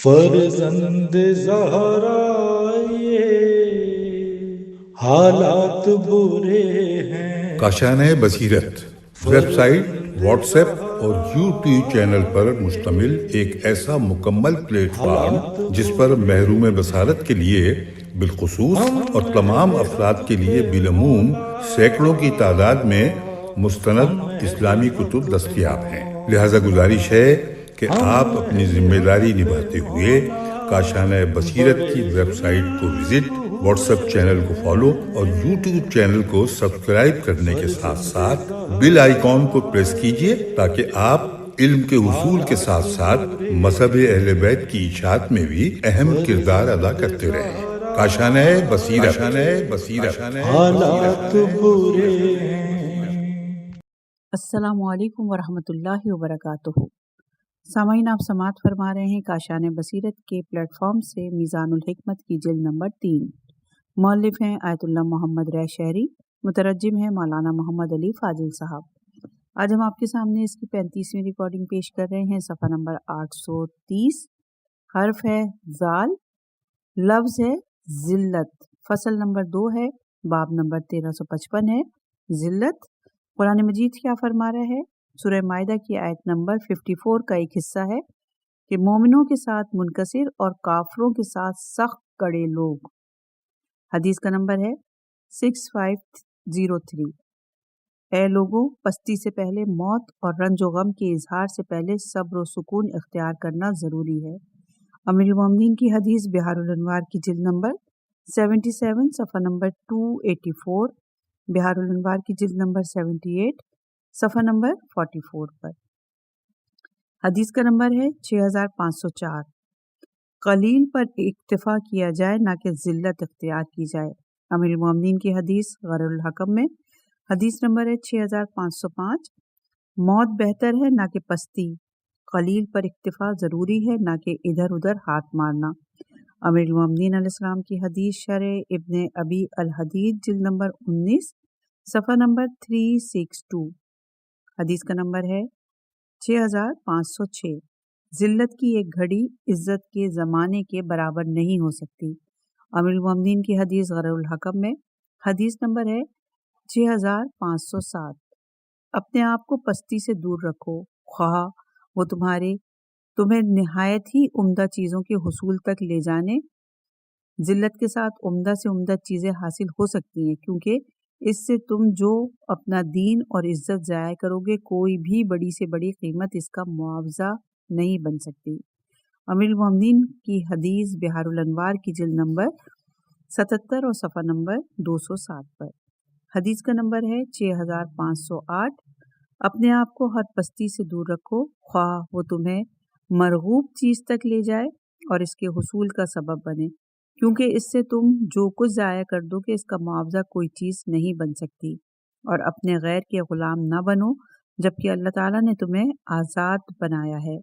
فرزند زہرا یہ حالات برے ہیں۔ کاشانۂ بصیرت ویب سائٹ، واٹس ایپ اور یوٹیوب چینل پر مشتمل ایک ایسا مکمل پلیٹ فارم جس پر محروم بصارت کے لیے بالخصوص اور تمام افراد کے لیے بالعموم سینکڑوں کی تعداد میں مستند اسلامی کتب دستیاب ہیں۔ لہذا گزارش ہے کہ آپ اپنی ذمہ داری نبھاتے ہوئے کاشانۂ بصیرت کی ویب سائٹ کو وزٹ، واٹس ایپ چینل کو فالو اور یوٹیوب چینل کو سبسکرائب کرنے کے ساتھ ساتھ بیل آئیکن کو پریس کیجئے تاکہ آپ علم کے حصول کے ساتھ ساتھ مذہب اہل بیت کی اشاعت میں بھی اہم کردار ادا کرتے رہیں۔ کاشانۂ بصیرت۔ حالات برے ہیں۔ السلام علیکم ورحمۃ اللہ وبرکاتہ۔ سامعین، آپ سماعت فرما رہے ہیں کاشانِ بصیرت کے پلیٹ فارم سے میزان الحکمت کی جلد نمبر 3۔ مؤلف ہیں آیت اللہ محمد رہ شہری، مترجم ہیں مولانا محمد علی فاضل صاحب۔ آج ہم آپ کے سامنے اس کی 35ویں ریکارڈنگ پیش کر رہے ہیں۔ صفحہ نمبر 830، حرف ہے ذال، لفظ ہے ذلت، فصل نمبر 2 ہے، باب نمبر 1355 ہے ذلت۔ قرآن مجید کیا فرما رہا ہے؟ سورہ مائدہ کی آیت نمبر 54 کا ایک حصہ ہے کہ مومنوں کے ساتھ منکسر اور کافروں کے ساتھ سخت کڑے لوگ۔ حدیث کا نمبر ہے 6503۔ اے لوگوں، پستی سے پہلے موت اور رنج و غم کے اظہار سے پہلے صبر و سکون اختیار کرنا ضروری ہے۔ امیر المومنین کی حدیث بحار الانوار کی جلد نمبر 77 صفحہ نمبر 284، بحار الانوار کی جلد نمبر 78 صفحہ نمبر 44 پر۔ حدیث کا نمبر ہے 6504۔ قلیل پر اکتفا کیا جائے نہ کہ ذلت اختیار کی جائے۔ امیر المومنین کی حدیث غر الحکم میں حدیث نمبر ہے 6505۔ موت بہتر ہے نہ کہ پستی، قلیل پر اکتفا ضروری ہے نہ کہ ادھر ادھر ہاتھ مارنا۔ امیر المومنین علیہ السلام کی حدیث شرح ابن ابی الحدید جلد نمبر 19 صفحہ نمبر 362۔ حدیث کا نمبر ہے 6506۔ ذلت کی ایک گھڑی عزت کے زمانے کے برابر نہیں ہو سکتی۔ امیر المومنین کی حدیث غر الحکم میں حدیث نمبر ہے 6507۔ اپنے آپ کو پستی سے دور رکھو، خواہ وہ تمہیں نہایت ہی عمدہ چیزوں کے حصول تک لے جانے۔ ذلت کے ساتھ عمدہ سے عمدہ چیزیں حاصل ہو سکتی ہیں، کیونکہ اس سے تم جو اپنا دین اور عزت ضائع کرو گے، کوئی بھی بڑی سے بڑی قیمت اس کا معاوضہ نہیں بن سکتی۔ امیر المومنین کی حدیث بحار الانوار کی جلد نمبر 77 اور صفحہ نمبر 207 پر۔ حدیث کا نمبر ہے 6508۔ اپنے آپ کو ہر پستی سے دور رکھو، خواہ وہ تمہیں مرغوب چیز تک لے جائے اور اس کے حصول کا سبب بنے، کیونکہ اس سے تم جو کچھ ضائع کر دو گے اس کا معاوضہ کوئی چیز نہیں بن سکتی۔ اور اپنے غیر کے غلام نہ بنو جبکہ اللہ تعالیٰ نے تمہیں آزاد بنایا ہے۔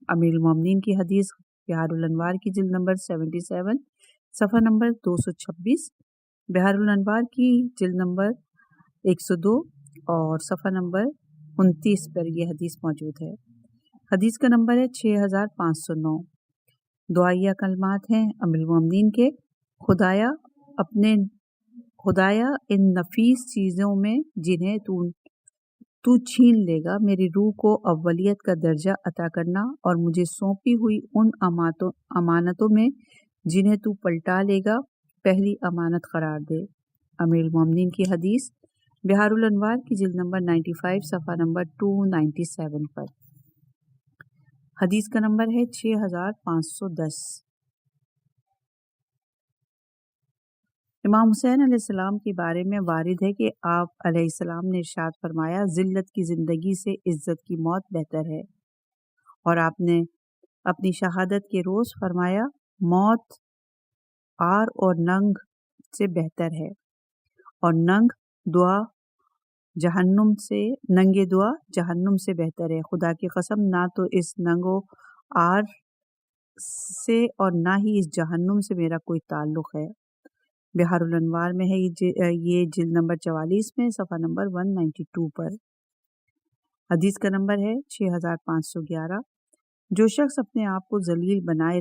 امیر المومنین کی حدیث بحار الانوار کی جلد نمبر 77 صفحہ نمبر 226، بحار الانوار کی جلد نمبر 102 اور صفحہ نمبر 29 پر یہ حدیث موجود ہے۔ حدیث کا نمبر ہے 6509۔ دعائیہ کلمات ہیں امیر المومنین کے: خدایا ان نفیس چیزوں میں جنہیں تو چھین لے گا، میری روح کو اولیت کا درجہ عطا کرنا، اور مجھے سونپی ہوئی ان امانتوں میں جنہیں تو پلٹا لے گا پہلی امانت قرار دے۔ امیر المومنین کی حدیث بحار الانوار کی جلد نمبر 95 صفحہ نمبر 297 پر۔ حدیث کا نمبر ہے 6510۔ امام حسین علیہ السلام کے بارے میں وارد ہے کہ آپ علیہ السلام نے ارشاد فرمایا، ذلت کی زندگی سے عزت کی موت بہتر ہے۔ اور آپ نے اپنی شہادت کے روز فرمایا، موت عار اور ننگ سے بہتر ہے، اور ننگ دعا جہنم سے بہتر ہے۔ خدا کی قسم، نہ تو اس ننگ و عار سے اور نہ ہی اس جہنم سے میرا کوئی تعلق ہے۔ بحار الانوار میں ہے یہ جلد نمبر 44 میں صفحہ نمبر 192 پر۔ حدیث کا نمبر ہے 6511۔ جو شخص اپنے آپ کو ذلیل بنائے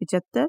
75,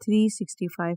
365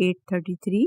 833,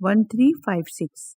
1356।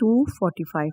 245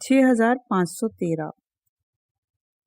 6513।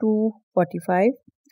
245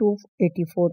284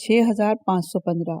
6515।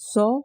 100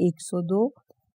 102,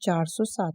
407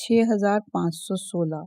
6516।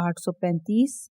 835,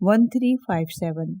1357।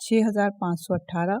6518।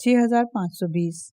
6520।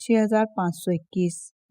6521।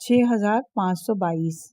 6522।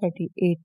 38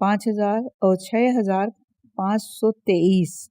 6523।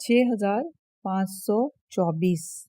6524।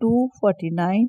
249,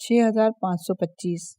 6525।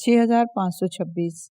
6526।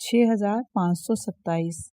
6527।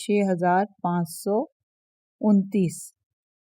6529।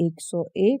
101,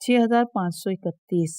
6531।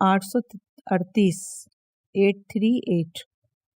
838 838।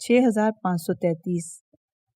6533।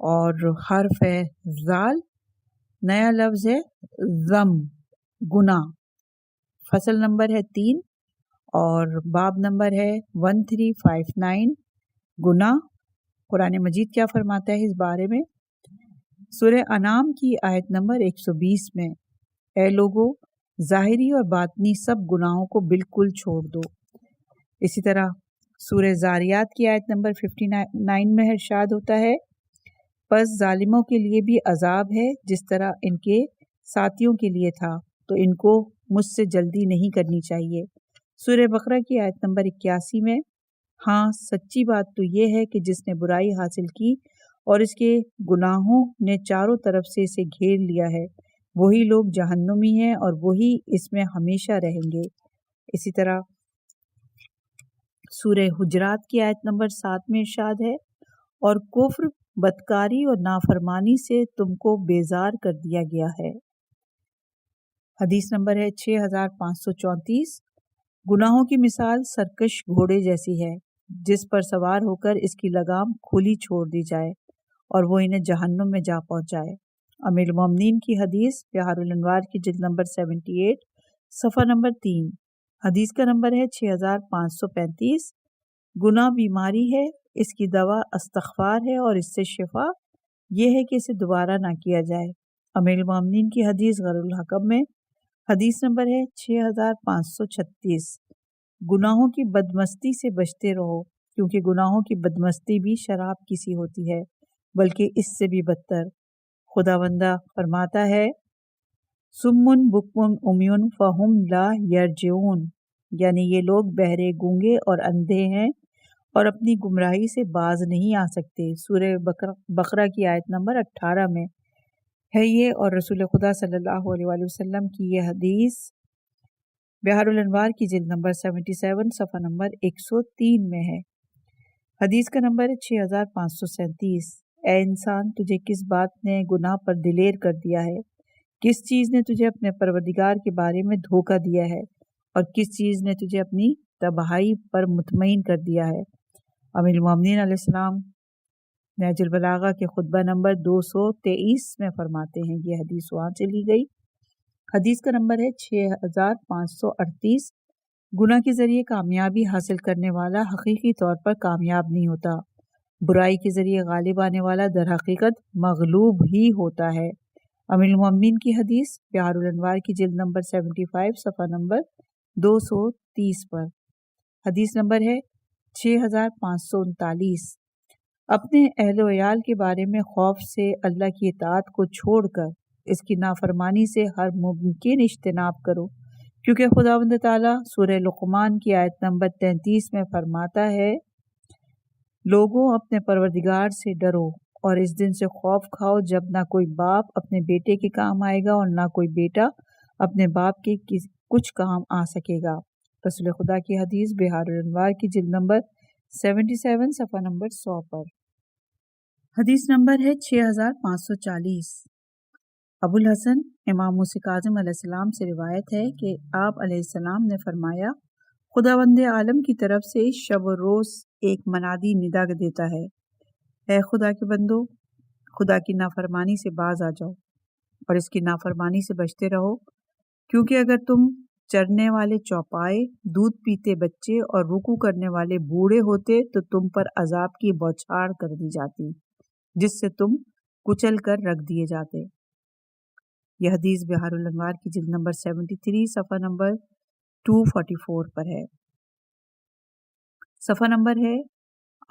اور حرف ہے زال، نیا لفظ ہے ضم، گناہ، فصل نمبر ہے 3 اور باب نمبر ہے 1359 گناہ۔ قرآن مجید کیا فرماتا ہے اس بارے میں؟ سورہ انعام کی آیت نمبر 120 میں، اے لوگو ظاہری اور باطنی سب گناہوں کو بالکل چھوڑ دو۔ اسی طرح سورہ زاریات کی آیت نمبر 59 میں ارشاد ہوتا ہے، پس ظالموں کے لیے بھی عذاب ہے جس طرح ان کے ساتھیوں کے لیے تھا، تو ان کو مجھ سے جلدی نہیں کرنی چاہیے۔ سورہ بقرہ کی آیت نمبر 81 میں، ہاں سچی بات تو یہ ہے کہ جس نے برائی حاصل کی اور اس کے گناہوں نے چاروں طرف سے اسے گھیر لیا ہے، وہی لوگ جہنمی ہیں اور وہی اس میں ہمیشہ رہیں گے۔ اسی طرح سورہ حجرات کی آیت نمبر 7 میں ارشاد ہے، اور کفر، بدکاری اور نافرمانی سے تم کو بیزار کر دیا گیا ہے۔ حدیث نمبر ہے 6534، گناہوں کی مثال سرکش گھوڑے جیسی ہے جس پر سوار ہو کر اس کی لگام کھلی چھوڑ دی جائے اور وہ انہیں جہنم میں جا پہنچائے۔ امیر المومنین کی حدیث بحار الانوار کی جلد نمبر 78 صفحہ نمبر 3، حدیث کا نمبر ہے 6535۔ گناہ بیماری ہے، اس کی دوا استغفار ہے اور اس سے شفا یہ ہے کہ اسے دوبارہ نہ کیا جائے۔ امیر المومنین کی حدیث غر الحکم میں حدیث نمبر ہے 6536، گناہوں کی بدمستی سے بچتے رہو کیونکہ گناہوں کی بدمستی بھی شراب کی سی ہوتی ہے بلکہ اس سے بھی بدتر۔ خداوندہ فرماتا ہے، سمن بکمن عمیون فہم لا یرجعون، یعنی یہ لوگ بہرے، گونگے اور اندھے ہیں اور اپنی گمراہی سے باز نہیں آ سکتے۔ سورہ بقرہ کی آیت نمبر 18 میں ہے یہ، اور رسول خدا صلی اللہ علیہ وآلہ وسلم کی یہ حدیث بحار الانوار کی جلد نمبر 77 صفحہ نمبر 103 میں ہے۔ حدیث کا نمبر ہے 6537، اے انسان، تجھے کس بات نے گناہ پر دلیر کر دیا ہے؟ کس چیز نے تجھے اپنے پروردگار کے بارے میں دھوکہ دیا ہے اور کس چیز نے تجھے اپنی تباہی پر مطمئن کر دیا ہے؟ امیر المومنین علیہ السلام نہج البلاغہ کے خطبہ نمبر 223 میں فرماتے ہیں، یہ حدیث وہاں چلی گئی۔ حدیث کا نمبر ہے 6538، گناہ کے ذریعے کامیابی حاصل کرنے والا حقیقی طور پر کامیاب نہیں ہوتا، برائی کے ذریعے غالب آنے والا در حقیقت مغلوب ہی ہوتا ہے۔ امیر المومنین کی حدیث بحار الانوار کی جلد نمبر 75 صفحہ نمبر 230 پر۔ حدیث نمبر ہے 6539، اپنے اہل و عیال کے بارے میں خوف سے اللہ کی اطاعت کو چھوڑ کر اس کی نافرمانی سے ہر ممکن اجتناب کرو، کیونکہ خداوند تعالیٰ سورہ لقمان کی آیت نمبر 33 میں فرماتا ہے، لوگوں اپنے پروردگار سے ڈرو اور اس دن سے خوف کھاؤ جب نہ کوئی باپ اپنے بیٹے کے کام آئے گا اور نہ کوئی بیٹا اپنے باپ کے کچھ کام آ سکے گا۔ رسول خدا کی حدیث بحار الانوار کی جلد نمبر 77 صفحہ نمبر 100 پر۔ حدیث نمبر ہے 6540، ابو الحسن امام موسیٰ کاظم علیہ السلام سے روایت ہے کہ آپ علیہ السلام نے فرمایا، خداوند عالم کی طرف سے شب و روز ایک منادی ندا دیتا ہے، اے خدا کے بندو، خدا کی نافرمانی سے باز آ جاؤ اور اس کی نافرمانی سے بچتے رہو، کیونکہ اگر تم چرنے والے چوپائے، دودھ پیتے بچے اور رکوع کرنے والے بوڑھے ہوتے تو تم پر عذاب کی بوچھاڑ کر دی جاتی جس سے تم کچل کر رکھ دیے جاتے۔ یہ حدیث بحار الانوار کی جلد نمبر 73 صفحہ نمبر 244 پر ہے۔ صفحہ نمبر ہے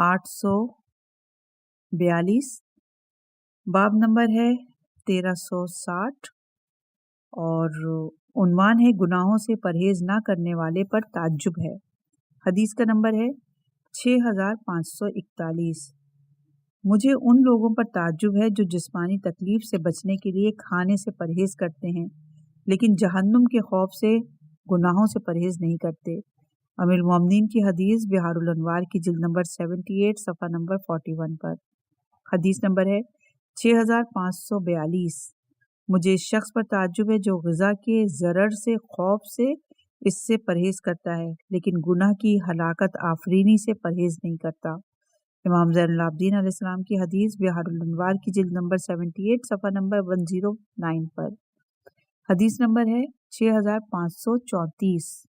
842، باب نمبر ہے 1360 اور عنوان ہے گناہوں سے پرہیز نہ کرنے والے پر تعجب ہے۔ حدیث کا نمبر ہے 6541، مجھے ان لوگوں پر تعجب ہے جو جسمانی تکلیف سے بچنے کے لیے کھانے سے پرہیز کرتے ہیں لیکن جہنم کے خوف سے گناہوں سے پرہیز نہیں کرتے۔ امیر المومنین کی حدیث بحار الانوار کی جلد نمبر 78 صفحہ نمبر 41 پر۔ حدیث نمبر ہے 6542، مجھے اس شخص پر تعجب ہے جو غذا کے ضرر سے خوف سے اس سے پرہیز کرتا ہے لیکن گناہ کی ہلاکت آفرینی سے پرہیز نہیں کرتا۔ امام زین العابدین علیہ السلام کی حدیث بہار الانوار کی جلد نمبر 78 صفحہ نمبر 109 پر۔ حدیث نمبر ہے 6534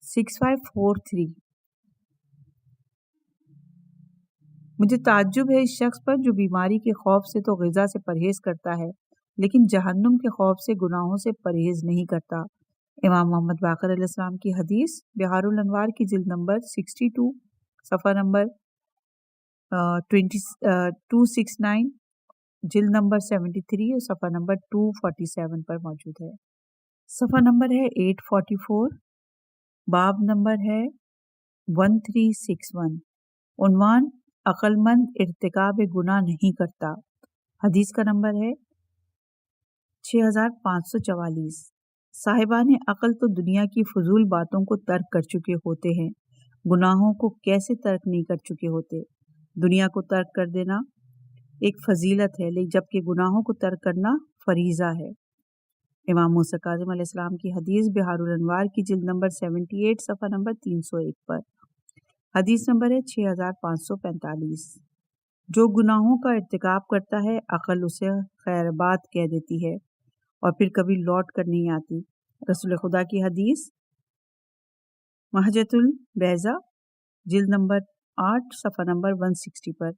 6543۔ مجھے تعجب ہے اس شخص پر جو بیماری کے خوف سے تو غذا سے پرہیز کرتا ہے لیکن جہنم کے خوف سے گناہوں سے پرہیز نہیں کرتا۔ امام محمد باقر علیہ السلام کی حدیث بہار الانوار کی جلد نمبر 62 صفحہ نمبر 269، جلد نمبر 73 اور صفحہ نمبر 247 پر موجود ہے۔ صفحہ نمبر ہے 844، باب نمبر ہے 1361، عنوان عقل مند ارتکاب گناہ نہیں کرتا۔ حدیث کا نمبر ہے 6544۔ صاحبان عقل تو دنیا کی فضول باتوں کو ترک کر چکے ہوتے ہیں، گناہوں کو کیسے ترک نہیں کر چکے ہوتے؟ دنیا کو ترک کر دینا ایک فضیلت ہے جبکہ گناہوں کو ترک کرنا فریضہ ہے۔ امام موسیٰ کاظم علیہ السلام کی حدیث بہار الانوار کی جلد نمبر 78 صفحہ نمبر 301 پر۔ حدیث نمبر ہے 6545۔ جو گناہوں کا ارتکاب کرتا ہے عقل اسے خیر بات کہہ دیتی ہے اور پھر کبھی لوٹ کر نہیں آتی۔ رسول خدا کی حدیث محجۃ البیضاء جلد نمبر 8 صفحہ نمبر 160 پر۔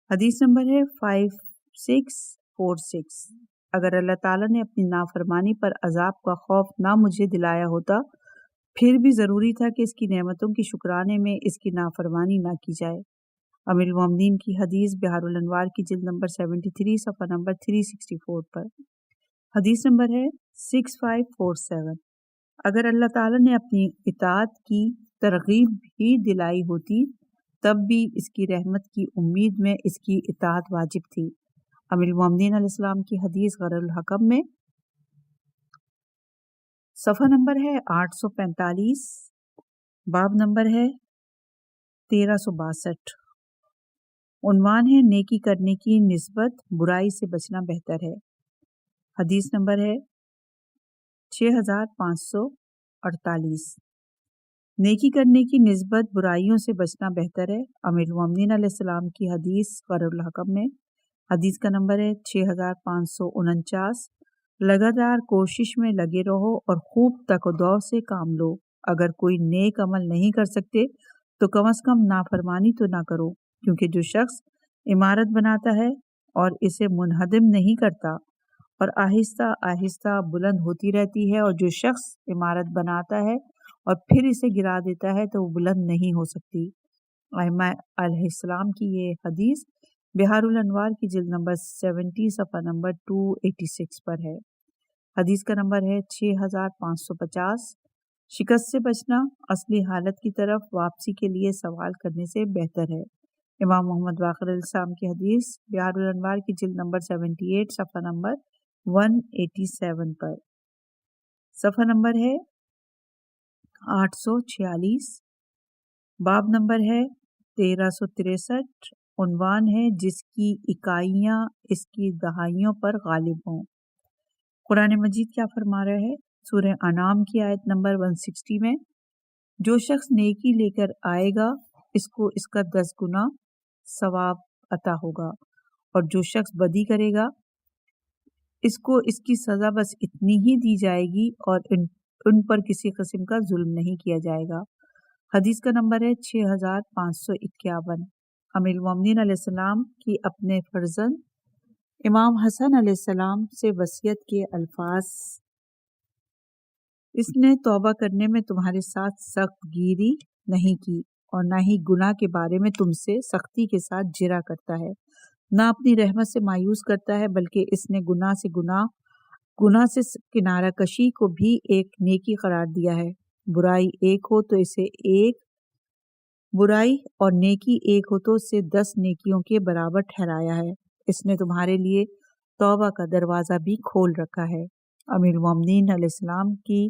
حدیث نمبر ہے 5646۔ اگر اللہ تعالیٰ نے اپنی نافرمانی پر عذاب کا خوف نہ مجھے دلایا ہوتا پھر بھی ضروری تھا کہ اس کی نعمتوں کی شکرانے میں اس کی نافرمانی نہ کی جائے۔ امیر المومنین کی حدیث بہار الانوار کی جلد نمبر 73 صفحہ نمبر 364 پر۔ حدیث نمبر ہے 6547۔ اگر اللہ تعالیٰ نے اپنی اطاعت کی ترغیب بھی دلائی ہوتی تب بھی اس کی رحمت کی امید میں اس کی اطاعت واجب تھی۔ امیر المومنین علیہ السلام کی حدیث غر الحکم میں صفحہ نمبر ہے 845، باب نمبر ہے 1362، عنوان ہے نیکی کرنے کی نسبت برائی سے بچنا بہتر ہے۔ حدیث نمبر ہے 6548۔ نیکی کرنے کی نسبت برائیوں سے بچنا بہتر ہے۔ امیر المومنین علیہ السلام کی حدیث غر الحکم میں حدیث کا نمبر ہے 6549۔ لگاتار کوشش میں لگے رہو اور خوب تک و دو سے کام لو۔ اگر کوئی نیک عمل نہیں کر سکتے تو کم از کم نافرمانی تو نہ کرو، کیونکہ جو شخص عمارت بناتا ہے اور اسے منہدم نہیں کرتا اور آہستہ آہستہ بلند ہوتی رہتی ہے، اور جو شخص عمارت بناتا ہے اور پھر اسے گرا دیتا ہے تو وہ بلند نہیں ہو سکتی۔ ائمہ علیہ السلام کی یہ حدیث بہار الانوار کی جلد نمبر 70 صفحہ نمبر 286 پر ہے۔ حدیث کا نمبر ہے 6550۔ شکست سے بچنا اصلی حالت کی طرف واپسی کے لیے سوال کرنے سے بہتر ہے۔ امام محمد باقر علیہ السلام کی حدیث بہار الانوار کی جلد نمبر 78 صفحہ نمبر 187 پر۔ صفحہ نمبر ہے 846، باب نمبر ہے 1363، عنوان ہے جس کی اکائیاں اس کی دہائیوں پر غالب ہوں۔ قرآن مجید کیا فرما رہا ہے؟ سورہ انعام کی آیت نمبر 160 میں، جو شخص نیکی لے کر آئے گا اس کو اس کا 10 گنا ثواب عطا ہوگا، اور جو شخص بدی کرے گا اس کو اس کی سزا بس اتنی ہی دی جائے گی اور ان پر کسی قسم کا ظلم نہیں کیا جائے گا۔ حدیث کا نمبر ہے 6551۔ امیر المومنین علیہ السلام کی اپنے فرزند امام حسن علیہ السلام سے وصیت کے الفاظ: اس نے توبہ کرنے میں تمہارے ساتھ سخت گیری نہیں کی اور نہ ہی گناہ کے بارے میں تم سے سختی کے ساتھ جرا کرتا ہے، نہ اپنی رحمت سے مایوس کرتا ہے، بلکہ اس نے گناہ سے کنارہ کشی کو بھی ایک نیکی قرار دیا ہے۔ برائی ایک ہو تو اسے ایک برائی اور نیکی ایک ہو تو اسے 10 نیکیوں کے برابر ٹھہرایا ہے۔ اس نے تمہارے لیے توبہ کا دروازہ بھی کھول رکھا ہے۔ امیر المومنین علیہ السلام کی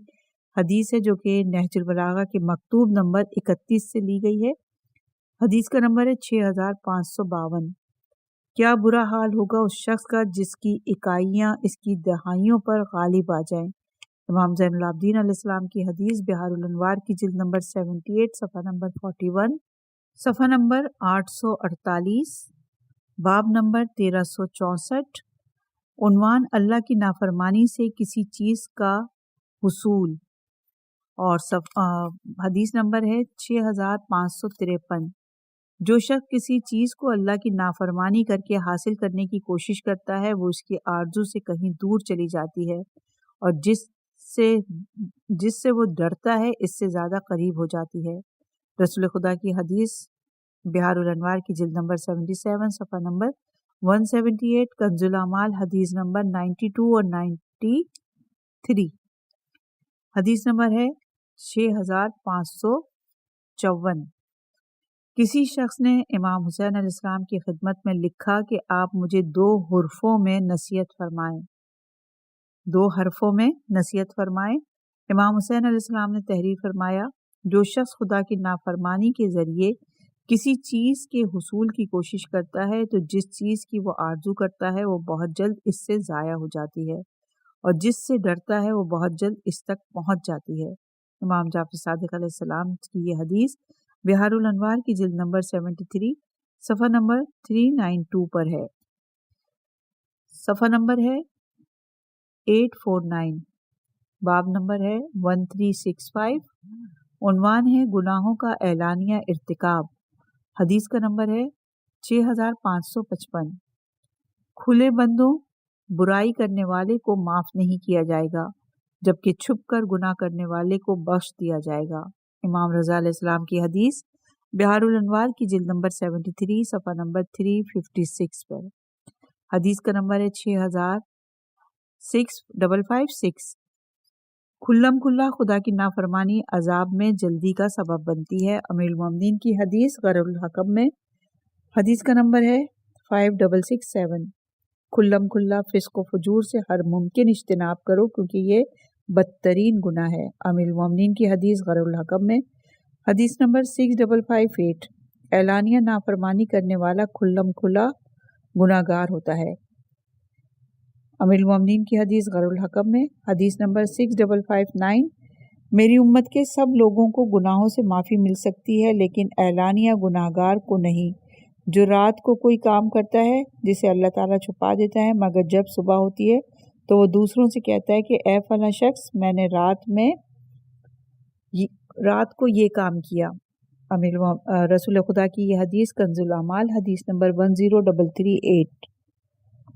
حدیث ہے جو کہ نہج البلاغہ کے مکتوب نمبر 31 سے لی گئی ہے۔ حدیث کا نمبر ہے 6552۔ کیا برا حال ہوگا اس شخص کا جس کی اکائیاں اس کی دہائیوں پر غالب آ جائیں۔ امام زین العابدین علیہ السلام کی حدیث بہار الانوار کی جلد نمبر 78 صفحہ نمبر 41، صفحہ نمبر 848، باب نمبر 1364، عنوان اللہ کی نافرمانی سے کسی چیز کا حصول، اور حدیث نمبر ہے 6553۔ جو شخص کسی چیز کو اللہ کی نافرمانی کر کے حاصل کرنے کی کوشش کرتا ہے وہ اس کی آرزو سے کہیں دور چلی جاتی ہے، اور جس سے وہ ڈرتا ہے اس سے زیادہ قریب ہو جاتی ہے۔ رسول خدا کی حدیث بہار الانوار کی جلد نمبر 77 صفحہ نمبر 178، کنز الاعمال حدیث نمبر 92 اور 93، حدیث نمبر ہے 6554۔ کسی شخص نے امام حسین علیہ السلام کی خدمت میں لکھا کہ آپ مجھے 2 حرفوں میں نصیحت فرمائیں، 2 حرفوں میں نصیحت فرمائیں۔ امام حسین علیہ السلام نے تحریر فرمایا، جو شخص خدا کی نافرمانی کے ذریعے کسی چیز کے حصول کی کوشش کرتا ہے تو جس چیز کی وہ آرزو کرتا ہے وہ بہت جلد اس سے ضائع ہو جاتی ہے، اور جس سے ڈرتا ہے وہ بہت جلد اس تک پہنچ جاتی ہے۔ امام جعفر صادق علیہ السلام کی یہ حدیث بہار الانوار کی جلد نمبر 73 صفحہ نمبر 392 پر ہے، صفحہ نمبر ہے 849، باب نمبر ہے 1365، عنوان ہے گناہوں کا اعلانیہ ارتکاب، حدیث کا نمبر ہے 6555۔ کھلے بندوں برائی کرنے والے کو معاف نہیں کیا جائے گا، جبکہ چھپ کر گناہ کرنے والے کو بخش دیا جائے گا۔ امام رضا علیہ السلام کی حدیث بہار الانوار کی جلد نمبر 73 صفحہ نمبر 356 پر، حدیث کا نمبر ہے 6556۔ کھلم کھلا خدا کی نافرمانی عذاب میں جلدی کا سبب بنتی ہے۔ امیر المومنین کی حدیث غر الحکم میں، حدیث کا نمبر ہے 5667۔ کھلم کھلا فسق و فجور سے ہر ممکن اجتناب کرو کیونکہ یہ بدترین گناہ ہے۔ امیر المومنین کی حدیث غر الحکم میں، حدیث نمبر 6558، اعلانیہ نافرمانی کرنے والا کھلم کھلا گناہ گار ہوتا ہے۔ امیر المومنین کی حدیث غر الحکم میں، حدیث نمبر 6559، میری امت کے سب لوگوں کو گناہوں سے معافی مل سکتی ہے لیکن اعلانیہ گناہ گار کو نہیں۔ جو رات کو کوئی کام کرتا ہے جسے اللہ تعالیٰ چھپا دیتا ہے، مگر جب صبح ہوتی ہے تو وہ دوسروں سے کہتا ہے کہ اے فلاں شخص میں نے رات کو یہ کام کیا۔ رسول خدا کی یہ حدیث کنز الاعمال حدیث نمبر 10338،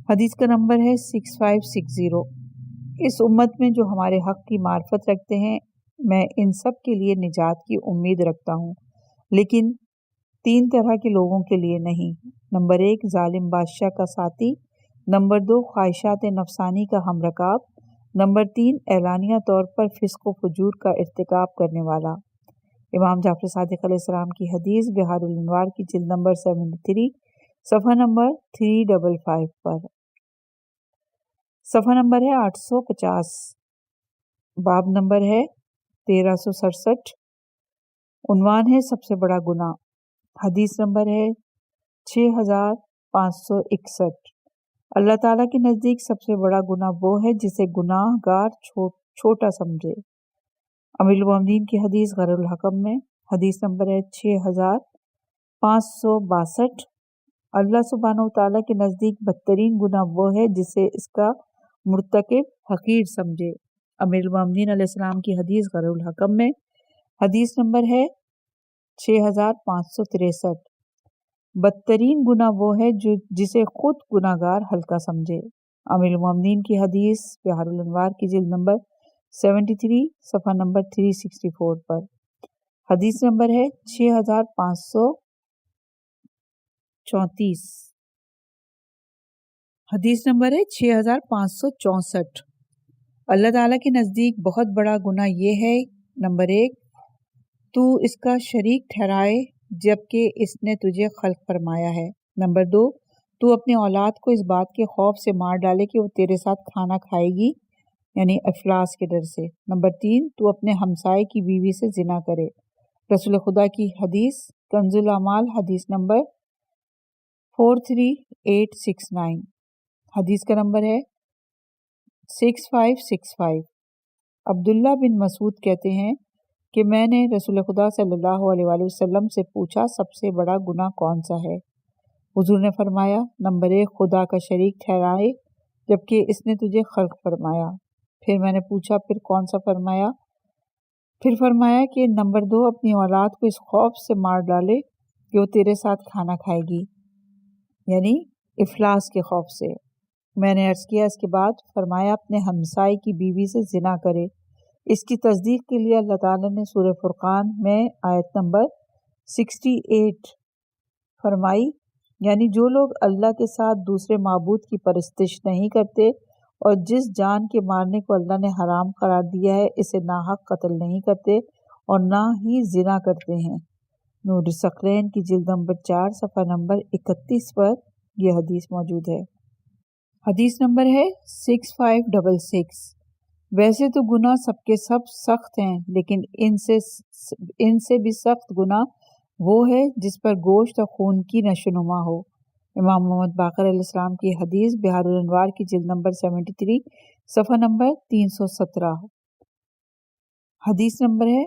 حدیث کا نمبر ہے 6560۔ اس امت میں جو ہمارے حق کی معرفت رکھتے ہیں میں ان سب کے لیے نجات کی امید رکھتا ہوں، لیکن 3 طرح کے لوگوں کے لیے نہیں۔ نمبر 1 ظالم بادشاہ کا ساتھی، نمبر 2 خواہشات نفسانی کا ہم رکاب، نمبر 3 اعلانیہ طور پر فسق و فجور کا ارتکاب کرنے والا۔ امام جعفر صادق علیہ السلام کی حدیث بہار الانوار کی جلد نمبر 73 صفحہ نمبر 355 پر، صفحہ نمبر ہے 850، باب نمبر ہے 1367، عنوان ہے سب سے بڑا گناہ، حدیث نمبر ہے 6561۔ اللہ تعالیٰ کے نزدیک سب سے بڑا گناہ وہ ہے جسے گناہ گار چھوٹا سمجھے۔ امیر المومنین کی حدیث غر الحکم میں، حدیث نمبر ہے 6562۔ اللہ سبحانہ وتعالیٰ کے نزدیک بدترین گناہ وہ ہے جسے اس کا مرتکب حقیر سمجھے۔ امیر المومنین علیہ السلام کی حدیث غر الحکم میں، حدیث نمبر ہے 6563۔ بدترین گناہ وہ ہے جسے خود گناہ گار ہلکا سمجھے۔ امیر المومنین کی حدیث بہار الانوار کی جلد نمبر 73 صفحہ نمبر 364 پر، حدیث نمبر ہے 6534، حدیث نمبر ہے 6564۔ اللہ تعالیٰ کے نزدیک بہت بڑا گناہ یہ ہے، نمبر 1 تو اس کا شریک ٹھہرائے جبکہ اس نے تجھے خلق فرمایا ہے، نمبر 2 تو اپنے اولاد کو اس بات کے خوف سے مار ڈالے کہ وہ تیرے ساتھ کھانا کھائے گی یعنی افلاس کے ڈر سے، نمبر 3 تو اپنے ہمسائے کی بیوی سے زنا کرے۔ رسول خدا کی حدیث کنز الاعمال حدیث نمبر 43869، حدیث کا نمبر ہے 6565۔ عبداللہ بن مسعود کہتے ہیں کہ میں نے رسول خدا صلی اللہ علیہ وآلہ وسلم سے پوچھا سب سے بڑا گناہ کون سا ہے؟ حضور نے فرمایا نمبر 1 خدا کا شریک ٹھہرائے جبکہ اس نے تجھے خلق فرمایا۔ پھر میں نے پوچھا پھر کون سا؟ پھر فرمایا کہ نمبر 2 اپنی اولاد کو اس خوف سے مار ڈالے کہ وہ تیرے ساتھ کھانا کھائے گی، یعنی افلاس کے خوف سے۔ میں نے عرض کیا اس کے بعد؟ فرمایا اپنے ہمسائے کی بیوی سے زنا کرے۔ اس کی تصدیق کے لیے اللہ تعالیٰ نے سورہ فرقان میں آیت نمبر 68 فرمائی، یعنی جو لوگ اللہ کے ساتھ دوسرے معبود کی پرستش نہیں کرتے اور جس جان کے مارنے کو اللہ نے حرام قرار دیا ہے اسے ناحق قتل نہیں کرتے اور نہ ہی زنا کرتے ہیں۔ نور ثقلین کی جلد نمبر 4 صفحہ نمبر 31 پر یہ حدیث موجود ہے۔ حدیث نمبر ہے 6566۔ ویسے تو گناہ سب کے سب سخت ہیں، لیکن ان سے بھی سخت گناہ وہ ہے جس پر گوشت اور خون کی نشوونما ہو۔ امام محمد باقر علیہ السلام کی حدیث بہار الانوار کی جلد نمبر 73 صفحہ نمبر 317۔ حدیث نمبر ہے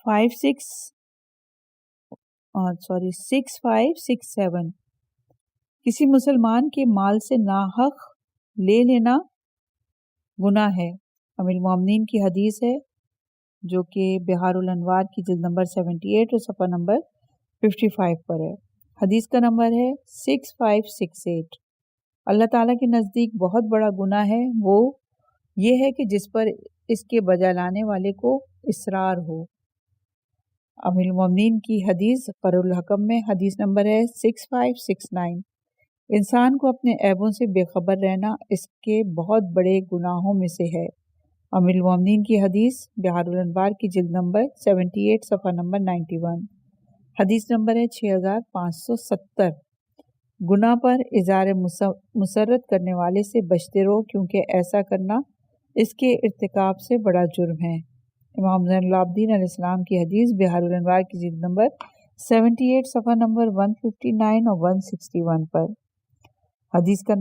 6567۔ کسی مسلمان کے مال سے ناحق لے لینا گناہ ہے۔ ام المومنین کی حدیث ہے جو کہ بہار الانوار کی جلد نمبر 78 اور صفحہ نمبر 55 پر ہے۔ حدیث کا نمبر ہے 6568۔ اللہ تعالیٰ کے نزدیک بہت بڑا گناہ ہے وہ یہ ہے کہ جس پر اس کے بجا لانے والے کو اصرار ہو۔ ام المومنین کی حدیث قر الحکم میں حدیث نمبر ہے 6569۔ انسان کو اپنے عیبوں سے بے خبر رہنا اس کے بہت بڑے گناہوں میں سے ہے۔ ام المومنین کی حدیث بہار الانوار کی جلد نمبر 78 صفحہ نمبر 91۔ حدیث نمبر ہے 6570۔ گناہ پر اظہار مسرت کرنے والے سے بچتے رہو کیونکہ ایسا کرنا اس کے ارتکاب سے بڑا جرم ہے۔ امام زین العابدین علیہ السلام کی حدیث بہار الانوار کی جلد نمبر 78 صفحہ نمبر 159 اور 161 پر۔ حدیث کا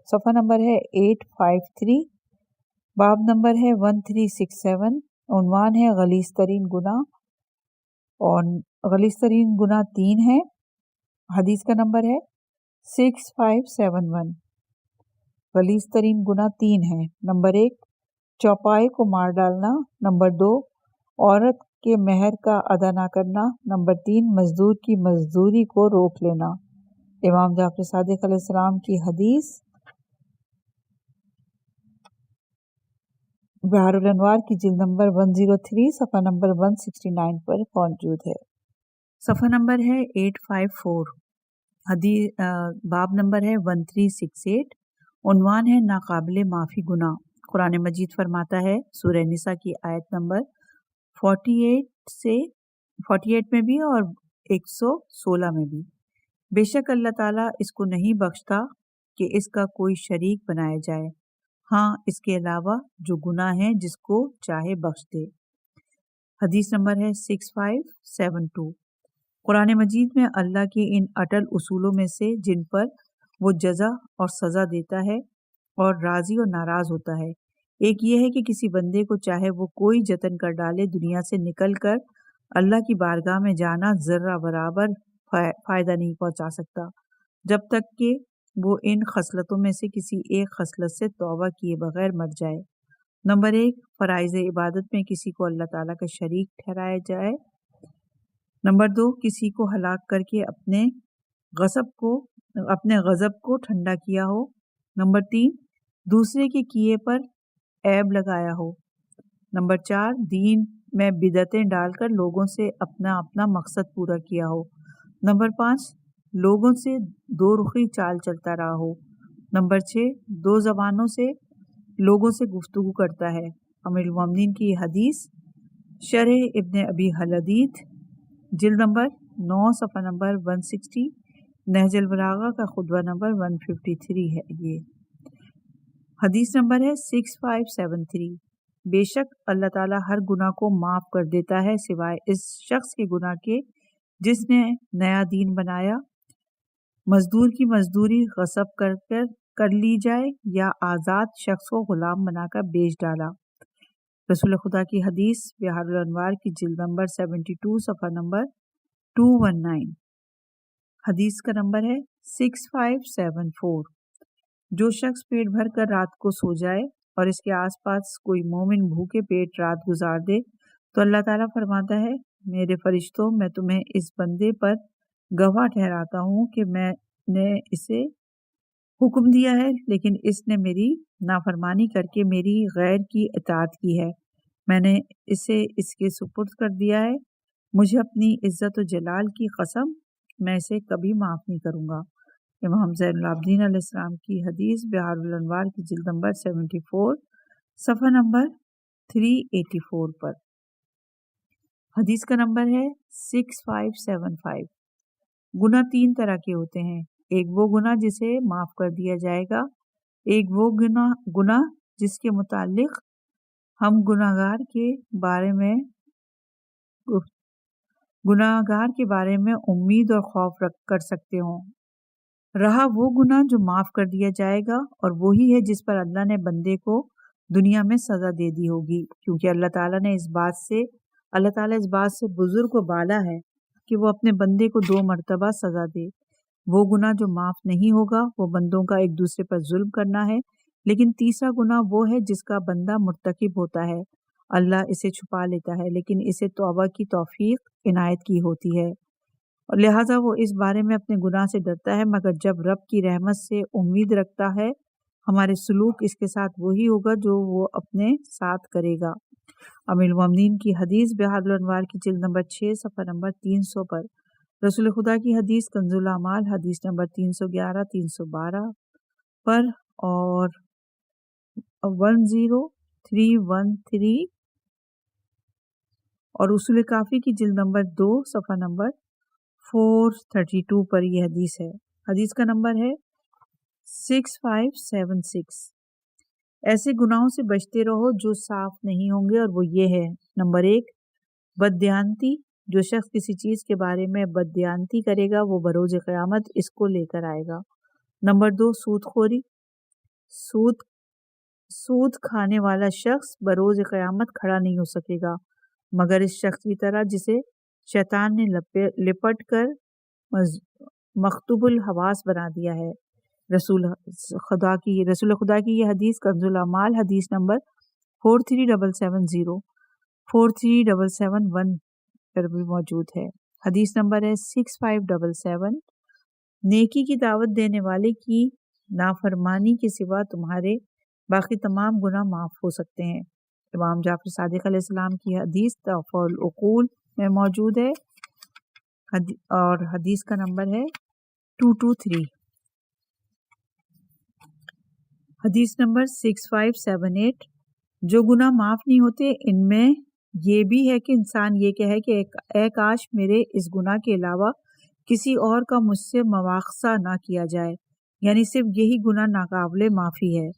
صفحہ نمبر ہے 853۔ باب نمبر ہے 1367۔ عنوان ہے غلیظ ترین گناہ، اور غلیظ ترین گناہ 3 ہیں۔ حدیث کا نمبر ہے 6571۔ غلیظ ترین گناہ 3 ہیں۔ نمبر 1 چوپائے کو مار ڈالنا، نمبر 2 عورت کے مہر کا ادا نہ کرنا، نمبر 3 مزدور کی مزدوری کو روک لینا۔ امام جعفر صادق علیہ السلام کی حدیث بہار الانوار کی جلد نمبر 103 صفحہ نمبر 169 پر موجود ہے۔ صفحہ نمبر ہے 854۔ حدیث باب نمبر ہے 1368۔ عنوان ہے ناقابل معافی گناہ۔ قرآن مجید فرماتا ہے سورہ نساء کی آیت نمبر 48 میں بھی اور 116 میں بھی، بے شک اللہ تعالیٰ اس کو نہیں بخشتا کہ اس کا کوئی شریک بنایا جائے، ہاں اس کے علاوہ جو گناہ ہیں جس کو چاہے بخش دے۔ حدیث نمبر ہے 6572۔ قرآن مجید میں اللہ کے ان اٹل اصولوں میں سے جن پر وہ جزا اور سزا دیتا ہے اور راضی اور ناراض ہوتا ہے، ایک یہ ہے کہ کسی بندے کو چاہے وہ کوئی جتن کر ڈالے دنیا سے نکل کر اللہ کی بارگاہ میں جانا ذرہ برابر فائدہ نہیں پہنچا سکتا جب تک کہ وہ ان خصلتوں میں سے کسی ایک خصلت سے توبہ کیے بغیر مر جائے۔ نمبر 1 فرائض عبادت میں کسی کو اللہ تعالیٰ کا شریک ٹھہرایا جائے۔ نمبر 2 کسی کو ہلاک کر کے اپنے غضب کو ٹھنڈا کیا ہو۔ نمبر 3 دوسرے کے کیے پر عیب لگایا ہو۔ نمبر 4 دین میں بدعتیں ڈال کر لوگوں سے اپنا مقصد پورا کیا ہو۔ نمبر 5 لوگوں سے دو رخی چال چلتا رہا ہو۔ نمبر 6 دو زبانوں سے لوگوں سے گفتگو کرتا ہے۔ ام المومنین کی حدیث شرح ابن ابی حدید جلد نمبر 9 صفحہ نمبر 160، نہج البلاغہ کا خطبہ نمبر 153 ہے۔ یہ حدیث نمبر ہے 6573۔ بے شک اللہ تعالیٰ ہر گناہ کو معاف کر دیتا ہے سوائے اس شخص کے گناہ کے جس نے نیا دین بنایا، مزدور کی مزدوری غصب کر لی جائے یا آزاد شخص کو غلام بنا کر بیچ ڈالا۔ رسول خدا کی حدیث بحار الانوار کی جلد نمبر 72 صفحہ نمبر 219. حدیث کا نمبر ہے 6574. جو شخص پیٹ بھر کر رات کو سو جائے اور اس کے آس پاس کوئی مومن بھوکے پیٹ رات گزار دے تو اللہ تعالیٰ فرماتا ہے میرے فرشتوں میں تمہیں اس بندے پر گواہ ٹھہراتا ہوں کہ میں نے اسے حکم دیا ہے لیکن اس نے میری نافرمانی کر کے میری غیر کی اطاعت کی ہے. میں نے اسے اس کے سپرد کر دیا ہے. مجھے اپنی عزت و جلال کی قسم میں اسے کبھی معاف نہیں کروں گا. امام زین العابدین علیہ السلام کی حدیث بحار الانوار کی جلد نمبر 74 صفحہ نمبر 384 پر. حدیث کا نمبر ہے 6575. گناہ 3 طرح کے ہوتے ہیں. ایک وہ گناہ جسے معاف کر دیا جائے گا، ایک وہ گناہ جس کے متعلق ہم گناہگار کے بارے میں امید اور خوف رکھ کر سکتے ہوں. رہا وہ گناہ جو معاف کر دیا جائے گا اور وہی ہے جس پر اللہ نے بندے کو دنیا میں سزا دے دی ہوگی، کیونکہ اللہ تعالیٰ اس بات سے بزرگ و بالا ہے کہ وہ اپنے بندے کو 2 مرتبہ سزا دے. وہ گناہ جو معاف نہیں ہوگا وہ بندوں کا ایک دوسرے پر ظلم کرنا ہے. لیکن تیسرا گناہ وہ ہے جس کا بندہ مرتکب ہوتا ہے، اللہ اسے چھپا لیتا ہے لیکن اسے توبہ کی توفیق عنایت کی ہوتی ہے اور لہٰذا وہ اس بارے میں اپنے گناہ سے ڈرتا ہے، مگر جب رب کی رحمت سے امید رکھتا ہے ہمارے سلوک اس کے ساتھ وہی ہوگا جو وہ اپنے ساتھ کرے گا. امیر المومنین کی حدیث بحار الانوار کی جلد نمبر 6 صفحہ نمبر 300 پر. رسول خدا کی حدیث کنز الاعمال حدیث نمبر 311 312 پر اور 10313 اور اصول کافی کی جلد نمبر 2 صفحہ نمبر 432 پر یہ حدیث ہے. حدیث کا نمبر ہے 6576. ایسے گناہوں سے بچتے رہو جو صاف نہیں ہوں گے اور وہ یہ ہے: نمبر 1 بددیانتی. جو شخص کسی چیز کے بارے میں بددیانتی کرے گا وہ بروز قیامت اس کو لے کر آئے گا. نمبر 2 سود خوری. سود کھانے والا شخص بروز قیامت کھڑا نہیں ہو سکے گا مگر اس شخص کی طرح جسے شیطان نے لپٹ کر مختوب الحواس بنا دیا ہے. رسول خدا کی یہ حدیث کنز الاعمال حدیث نمبر 43770 43771 پر بھی موجود ہے. حدیث نمبر ہے 6577. نیکی کی دعوت دینے والے کی نافرمانی کے سوا تمہارے باقی تمام گناہ معاف ہو سکتے ہیں. امام جعفر صادق علیہ السلام کی حدیث تحفہ العقول میں موجود ہے اور حدیث کا نمبر ہے 223. حدیث نمبر 6578. جو گناہ معاف نہیں ہوتے ان میں یہ بھی ہے کہ انسان یہ کہے کہ اے کاش میرے اس گناہ کے علاوہ کسی اور کا مجھ سے مواخذہ نہ کیا جائے، یعنی صرف یہی گناہ ناقابل معافی ہے.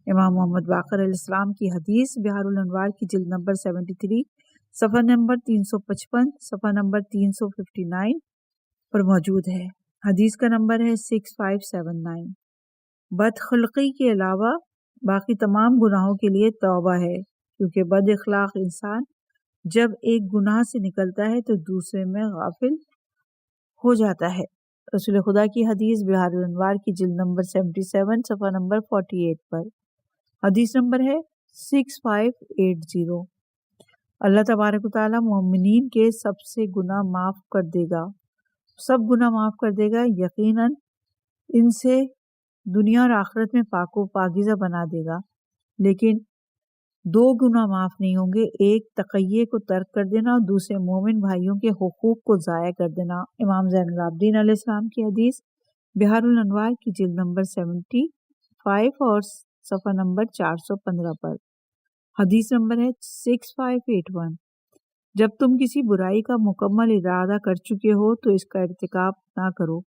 امام محمد باقر علیہ السلام کی حدیث بحار الانوار کی جلد نمبر 73 صفحہ نمبر 355 صفحہ نمبر 359 پر موجود ہے. حدیث کا نمبر ہے 6579. بدخلقی کے علاوہ باقی تمام گناہوں کے لیے توبہ ہے، کیونکہ بد اخلاق انسان جب ایک گناہ سے نکلتا ہے تو دوسرے میں غافل ہو جاتا ہے. رسول خدا کی حدیث بحار الانوار کی جلد نمبر 77 صفحہ نمبر 48 پر. حدیث نمبر ہے 6580. اللہ تبارک و تعالی مومنین کے سب سے گناہ معاف کر دے گا، سب گناہ معاف کر دے گا. یقیناً ان سے دنیا اور آخرت میں پاک و پاکیزہ بنا دے گا. لیکن 2 گناہ معاف نہیں ہوں گے: ایک تقیے کو ترک کر دینا اور دوسرے مومن بھائیوں کے حقوق کو ضائع کر دینا. امام زین العابدین علیہ السلام کی حدیث بحار الانوار کی جلد نمبر 75 اور صفحہ نمبر 415 پر. حدیث نمبر ہے 6581. جب تم کسی برائی کا مکمل ارادہ کر چکے ہو تو اس کا ارتکاب نہ کرو،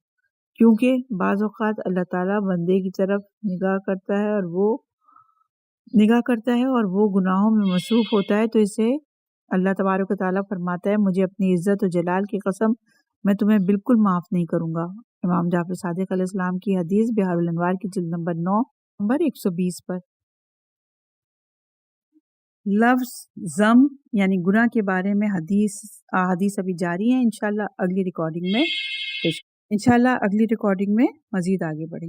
کیونکہ بعض اوقات اللہ تعالیٰ بندے کی طرف نگاہ کرتا ہے اور وہ گناہوں میں مصروف ہوتا ہے تو اسے اللہ تبارک و تعالیٰ فرماتا ہے مجھے اپنی عزت و جلال کی قسم میں تمہیں بالکل معاف نہیں کروں گا. امام جعفر صادق علیہ السلام کی حدیث بحار الانوار کی جلد نمبر 9 نمبر 120 پر. لفظ ضم یعنی گناہ کے بارے میں احادیث ابھی جاری ہیں، انشاءاللہ اگلی ریکارڈنگ میں مزید آگے بڑھیں گے.